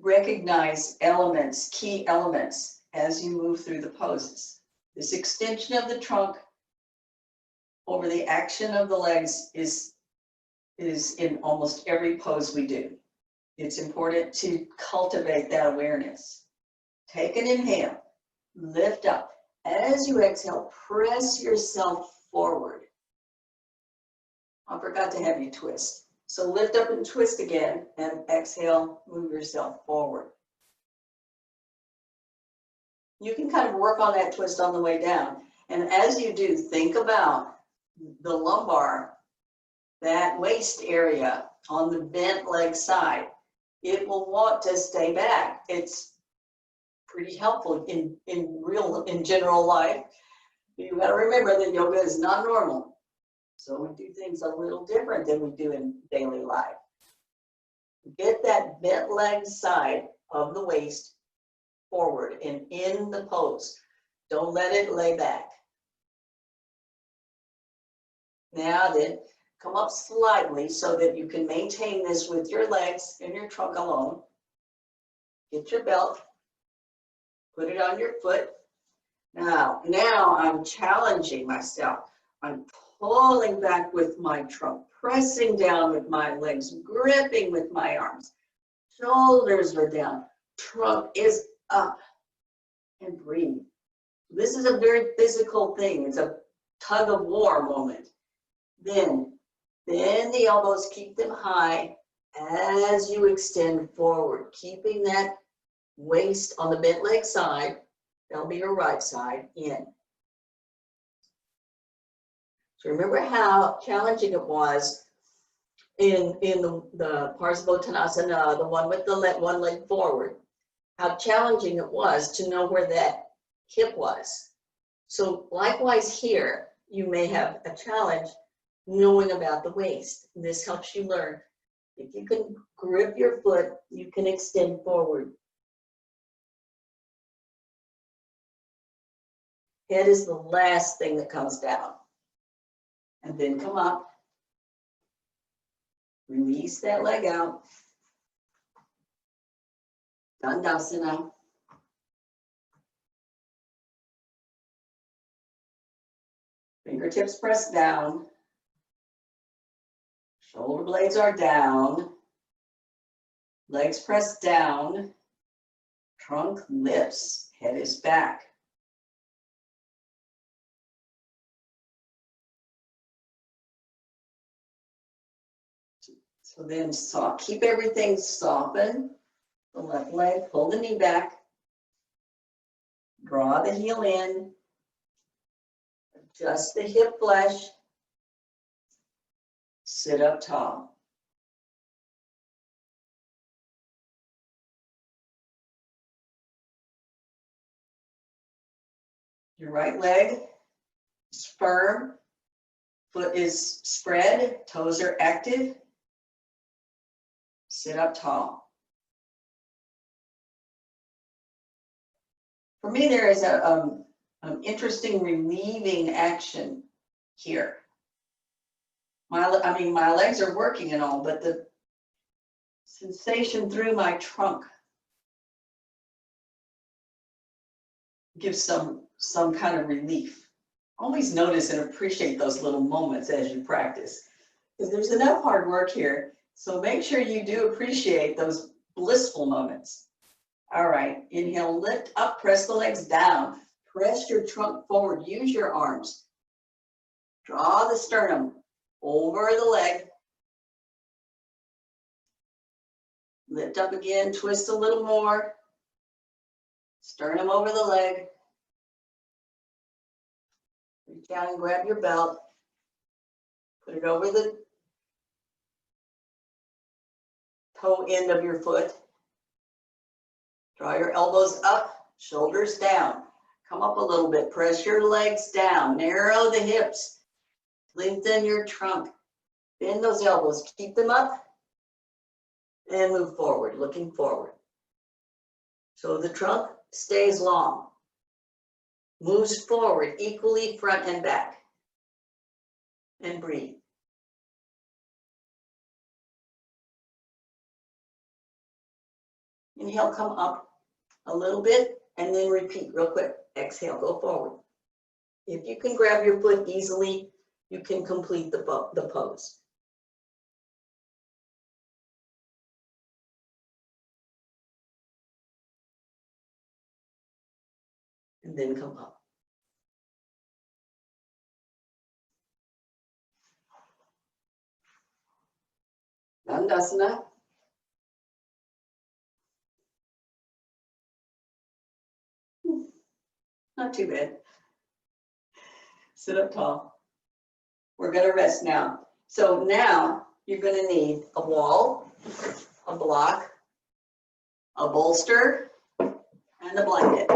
recognize elements, key elements, as you move through the poses. This extension of the trunk, over the action of the legs is in almost every pose we do. It's important to cultivate that awareness. Take an inhale, lift up. As you exhale, press yourself forward. I forgot to have you twist. So lift up and twist again, and exhale, move yourself forward. You can kind of work on that twist on the way down. And as you do, think about the lumbar, that waist area on the bent leg side. It will want to stay back. It's pretty helpful in general life. You got to remember that yoga is not normal. So we do things a little different than we do in daily life. Get that bent leg side of the waist forward and in the pose. Don't let it lay back. Now then, come up slightly so that you can maintain this with your legs and your trunk alone. Get your belt, put it on your foot. Now I'm challenging myself. I'm pulling back with my trunk, pressing down with my legs, gripping with my arms. Shoulders are down, trunk is up, and breathe. This is a very physical thing. It's a tug of war moment. Then bend the elbows, keep them high as you extend forward, keeping that waist on the bent leg side, that'll be your right side, in. So remember how challenging it was in the Tadasana, the one with the one leg forward, how challenging it was to know where that hip was. So likewise here, you may have a challenge knowing about the waist. And this helps you learn. If you can grip your foot, you can extend forward. Head is the last thing that comes down. And then come up. Release that leg out. Tadasana. Fingertips press down. Shoulder blades are down. Legs press down. Trunk lifts. Head is back. So then keep everything softened. The left leg, pull the knee back. Draw the heel in. Adjust the hip flesh. Sit up tall. Your right leg is firm. Foot is spread. Toes are active. Sit up tall. For me, there is an interesting relieving action here. My legs are working and all, but the sensation through my trunk gives some kind of relief. Always notice and appreciate those little moments as you practice, because there's enough hard work here. So make sure you do appreciate those blissful moments. All right, inhale, lift up, press the legs down. Press your trunk forward, use your arms. Draw the sternum over the leg. Lift up again, twist a little more. Sternum over the leg. Reach down and grab your belt. Put it over the toe end of your foot. Draw your elbows up, shoulders down. Come up a little bit, press your legs down, narrow the hips, lengthen your trunk, bend those elbows, keep them up, and move forward, looking forward. So the trunk stays long, moves forward equally front and back, and breathe. Inhale, come up a little bit, and then repeat real quick. Exhale, go forward. If you can grab your foot easily, you can complete the pose. And then come up. Tadasana. Not too bad. Sit up tall. We're going to rest now. So now you're going to need a wall, a block, a bolster, and a blanket.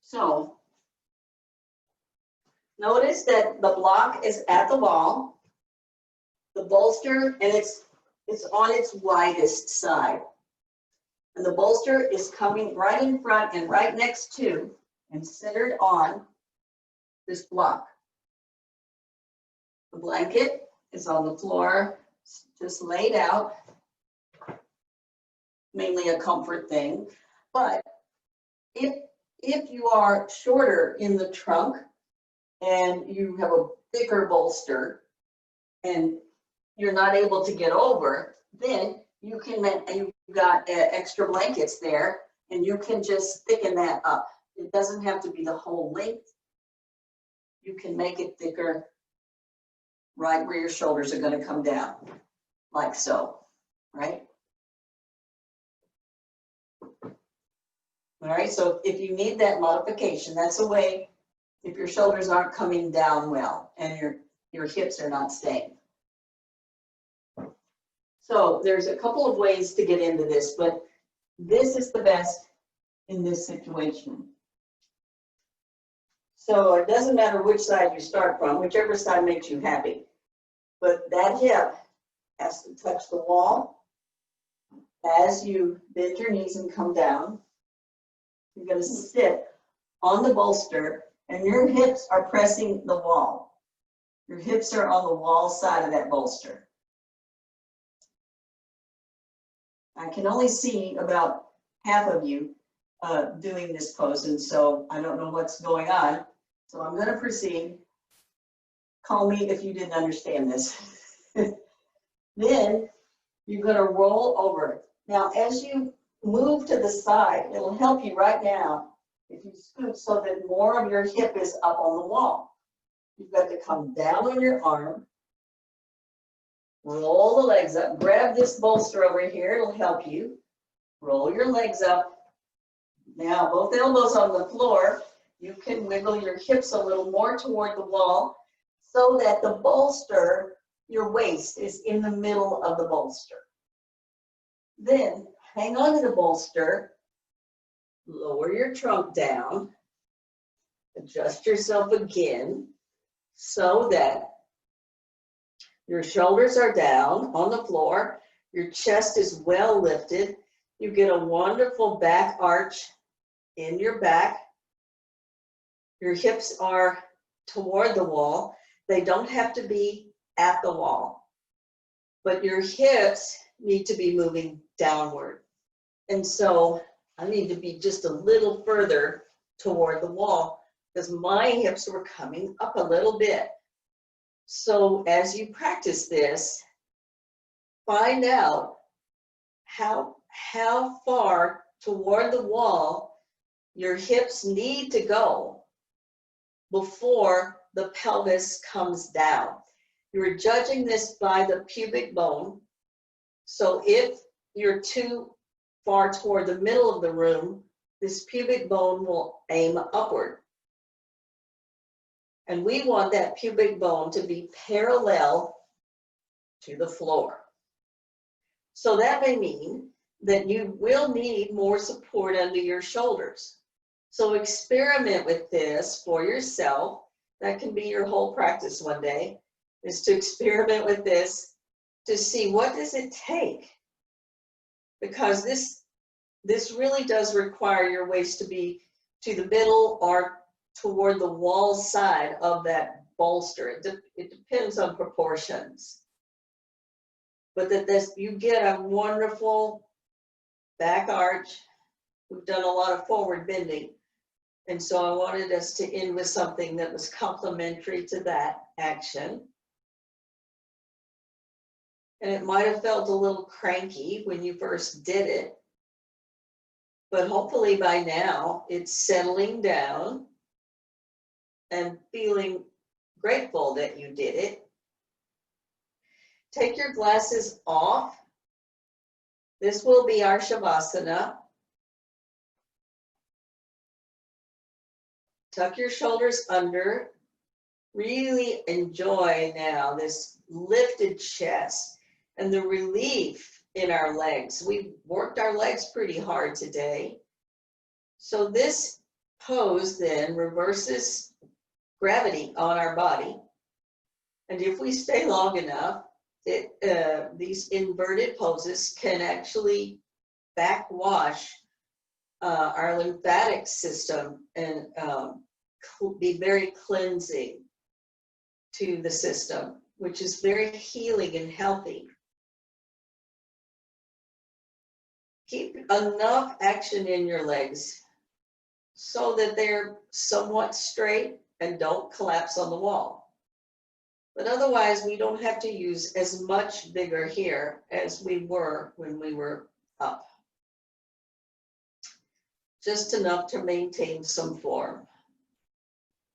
So notice that the block is at the wall, the bolster, and it's on its widest side. And the bolster is coming right in front and right next to and centered on this block. The blanket is on the floor, just laid out, mainly a comfort thing. But if you are shorter in the trunk and you have a thicker bolster and you're not able to get over, then you can, you've got extra blankets there and you can just thicken that up. It doesn't have to be the whole length. You can make it thicker right where your shoulders are going to come down, like so, right? All right, so if you need that modification, that's a way if your shoulders aren't coming down well and your hips are not staying. So there's a couple of ways to get into this, but this is the best in this situation. So it doesn't matter which side you start from, whichever side makes you happy. But that hip has to touch the wall as you bend your knees and come down. You're going to sit on the bolster and your hips are pressing the wall. Your hips are on the wall side of that bolster. I can only see about half of you doing this pose, and so I don't know what's going on. So I'm going to proceed. Call me if you didn't understand this. Then you're going to roll over. Now, as you move to the side, it'll help you right now if you scoot so that more of your hip is up on the wall. You've got to come down on your arm, roll the legs up, grab this bolster over here, it'll help you. Roll your legs up. Now, both elbows on the floor. You can wiggle your hips a little more toward the wall so that the bolster, your waist, is in the middle of the bolster. Then hang on to the bolster, lower your trunk down, adjust yourself again so that your shoulders are down on the floor, your chest is well lifted, you get a wonderful back arch in your back, your hips are toward the wall. They don't have to be at the wall, but your hips need to be moving downward. And so I need to be just a little further toward the wall because my hips were coming up a little bit. So as you practice this, find out how far toward the wall your hips need to go before the pelvis comes down. You're judging this by the pubic bone. So if you're too far toward the middle of the room, this pubic bone will aim upward. And we want that pubic bone to be parallel to the floor. So that may mean that you will need more support under your shoulders. So experiment with this for yourself. That can be your whole practice one day, is to experiment with this to see what does it take. Because this really does require your waist to be to the middle or toward the wall side of that bolster. It depends on proportions. But that you get a wonderful back arch. We've done a lot of forward bending. And so I wanted us to end with something that was complementary to that action. And it might have felt a little cranky when you first did it, but hopefully by now it's settling down and feeling grateful that you did it. Take your glasses off. This will be our Shavasana. Tuck your shoulders under. Really enjoy now this lifted chest and the relief in our legs. We've worked our legs pretty hard today. So this pose then reverses gravity on our body. And if we stay long enough, these inverted poses can actually backwash our lymphatic system and be very cleansing to the system, which is very healing and healthy. Keep enough action in your legs so that they're somewhat straight and don't collapse on the wall. But otherwise, we don't have to use as much vigor here as we were when we were up. Just enough to maintain some form.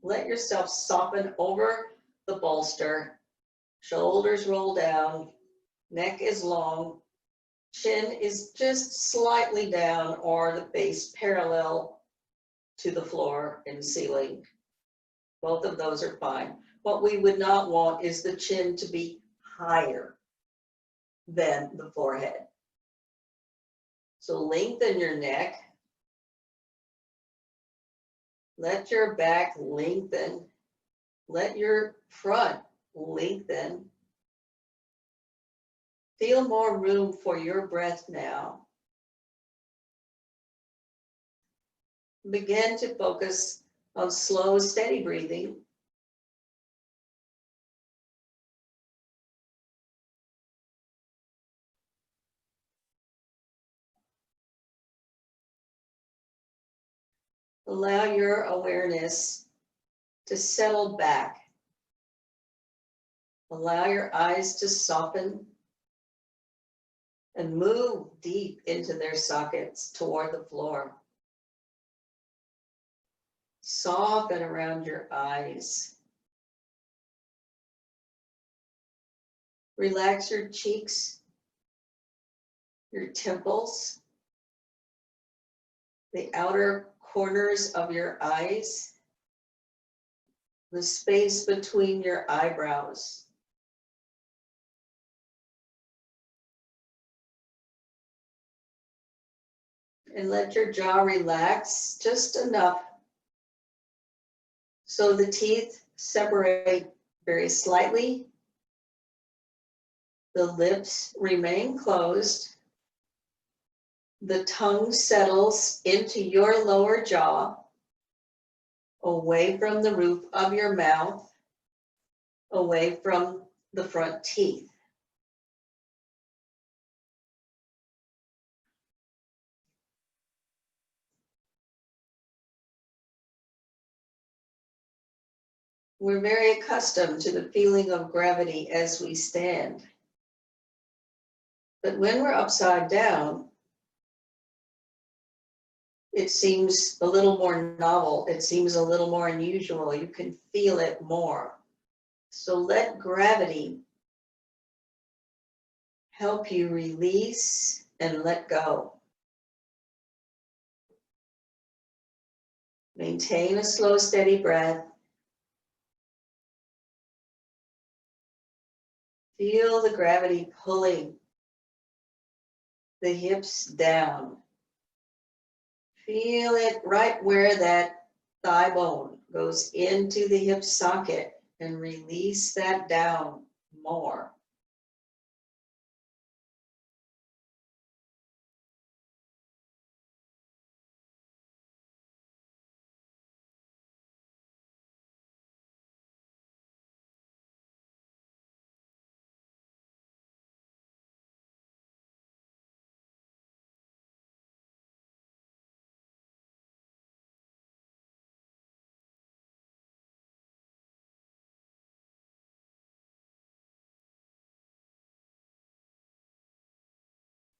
Let yourself soften over the bolster, shoulders roll down, neck is long, chin is just slightly down or the base parallel to the floor and ceiling. Both of those are fine. What we would not want is the chin to be higher than the forehead. So lengthen your neck. Let your back lengthen. Let your front lengthen. Feel more room for your breath now. Begin to focus on slow, steady breathing. Allow your awareness to settle back. Allow your eyes to soften and move deep into their sockets toward the floor. Soften around your eyes. Relax your cheeks, your temples, the outer corners of your eyes, the space between your eyebrows. And let your jaw relax just enough so the teeth separate very slightly. The lips remain closed. The tongue settles into your lower jaw, away from the roof of your mouth, away from the front teeth. We're very accustomed to the feeling of gravity as we stand. But when we're upside down, it seems a little more novel. It seems a little more unusual. You can feel it more. So let gravity help you release and let go. Maintain a slow, steady breath. Feel the gravity pulling the hips down. Feel it right where that thigh bone goes into the hip socket and release that down more.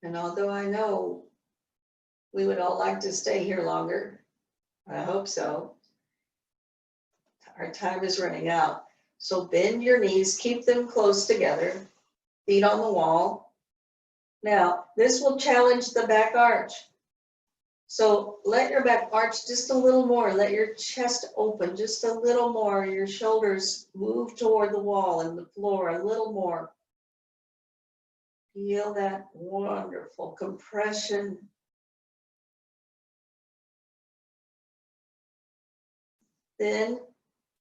And although I know we would all like to stay here longer, I hope so, our time is running out. So bend your knees, keep them close together, feet on the wall. Now, this will challenge the back arch. So let your back arch just a little more, let your chest open just a little more, your shoulders move toward the wall and the floor a little more. Feel that wonderful compression. Then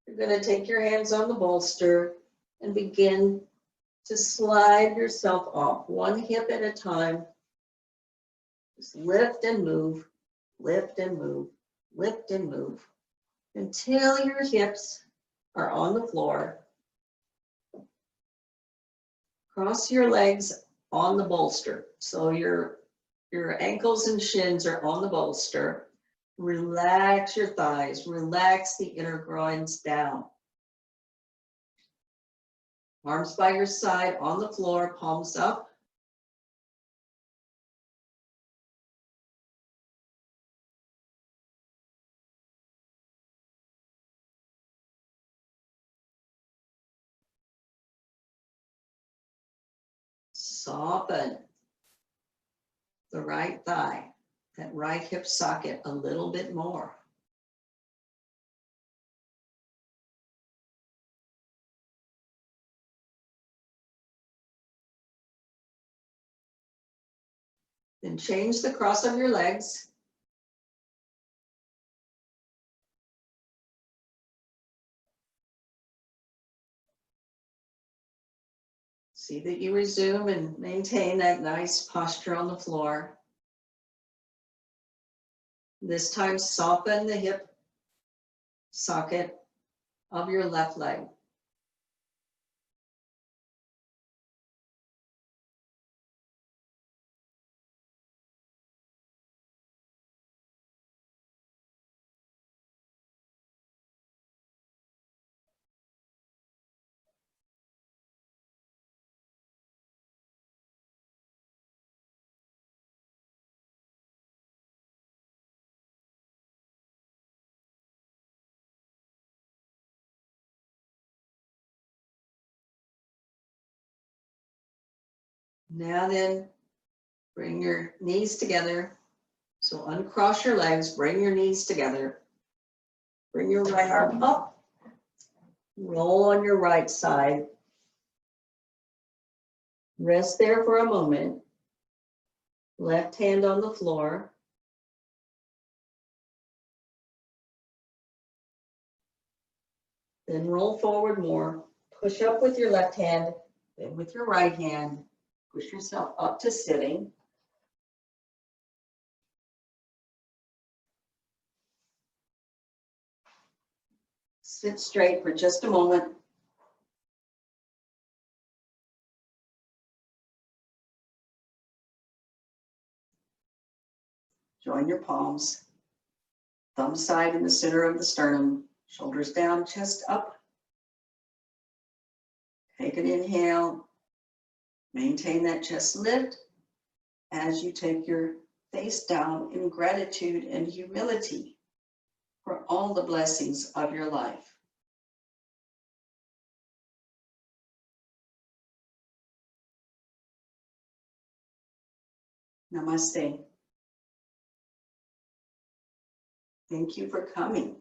you're going to take your hands on the bolster and begin to slide yourself off, one hip at a time. Just lift and move, lift and move, lift and move, until your hips are on the floor. Cross your legs on the bolster. So your ankles and shins are on the bolster. Relax your thighs, relax the inner groins down. Arms by your side on the floor, palms up. Soften the right thigh, that right hip socket a little bit more. Then change the cross of your legs. See that you resume and maintain that nice posture on the floor. This time, soften the hip socket of your left leg. Now then, bring your knees together. So uncross your legs, bring your knees together. Bring your right arm up. Roll on your right side. Rest there for a moment. Left hand on the floor. Then roll forward more. Push up with your left hand, then with your right hand. Push yourself up to sitting. Sit straight for just a moment. Join your palms. Thumb side in the center of the sternum. Shoulders down, chest up. Take an inhale. Maintain that chest lift as you take your face down in gratitude and humility for all the blessings of your life. Namaste. Thank you for coming.